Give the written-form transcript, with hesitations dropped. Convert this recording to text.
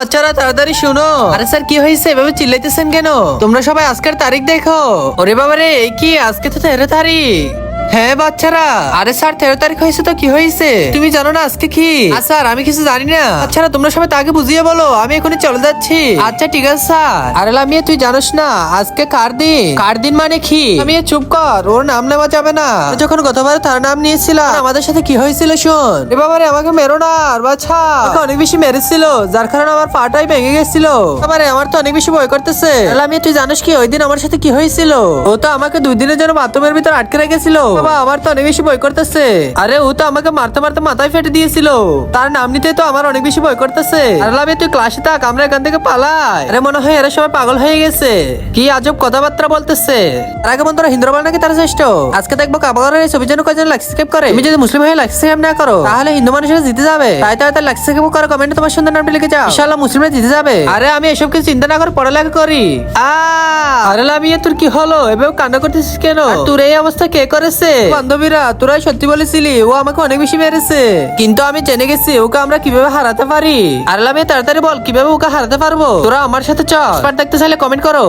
বাচ্চারা তাড়াতাড়ি শুনো। আরে স্যার কি হয়েছে, এভাবে চিল্লাইতেছেন কেন? তোমরা সবাই আজকের তারিখ দেখো। ওরে বাবারে, এই কি আজকে তো 13 তারিখ। হ্যাঁ বাচ্চারা। আরে স্যার 13 তারিখ হয়েছে তো কি হয়েছে? তুমি জানো না আজকে কি? স্যার আমি কিছু জানি না। বাচ্চারা তোমরা সবাই তাকে বুঝিয়ে বলো, আমি এখনই চলে যাচ্ছি। আচ্ছা ঠিক আছে স্যার। আরে লামিয়া তুই জানোস না আজকে কার দিন? কার দিন মানে কি? আমি চুপ কর, ওর নাম নেওয়া যাবে না। যখন গতবার তার নাম নিয়েছিলাম আমাদের সাথে কি হয়েছিল শোন। এ বাবারে আমাকে মেরো না আর বাচ্চা, আমাকে অনেক বেশি মেরেছিল যার কারণে আমার পাটাই ভেঙে গেছিল। বাবারে আমার তো অনেক বেশি ভয় করতেছে। লামিয়া তুই জানিস কি ওই দিন আমার সাথে কি হয়েছিল? ও তো আমাকে 2 দিনের জন্য বাথরুমের ভিতর আটকে রেখেছিল। বাবা আমার তো অনেক বেশি ভয় করতেছে। আরে ও তো আমাকে মারতে মারতে মাথায় ফেটে দিয়েছিল। তার নাম নিতে তো আমার অনেক বেশি ভয় করতেছে। আরে লামিয়া তুই ক্লাসে থাক, আমরা এখান থেকে পালাই। আরে মনে হয় এরা সবাই পাগল হয়ে গেছে, কি আজব কথাবার্তা বলতেছে। আর আগে বন্ধুরা হিন্দু বল নাকি তারা শ্রেষ্ঠ। আজকে দেখবো কাবাগরের এই ছবির জন্য কয়জন লাইক সাবস্ক্রাইব করে। তুমি যদি মুসলিম হয়ে লাইক সাবস্ক্রাইব না করো তাহলে হিন্দু মানুষেরা জিতে যাবে। তাই লাইক সাবস্ক্রাইব করো, কমেন্টে তোমার সুন্দর নামটা লিখে যাও, ইনশাআল্লাহ মুসলিমরা জিতে যাবে। আরে আমি এসব কিছু চিন্তা না করে পড়ালেখা করি। আরে লামিয়া তোর কি হলো, এভাবে কান্না করতেছিস কেন? আর তোর এই অবস্থা কে করেছে? বান্ধবীরা তোরাই সত্যি বলেছিলি, ও আমাকে অনেক বেশি মেরেছে, কিন্তু আমি জেনে গেছি ওকে আমরা কিভাবে হারাতে পারি। আর লামিয়া তাড়াতাড়ি বল কিভাবে ওকে হারাতে পারবো। তোরা আমার সাথে চল, দেখতে চাইলে কমেন্ট করো।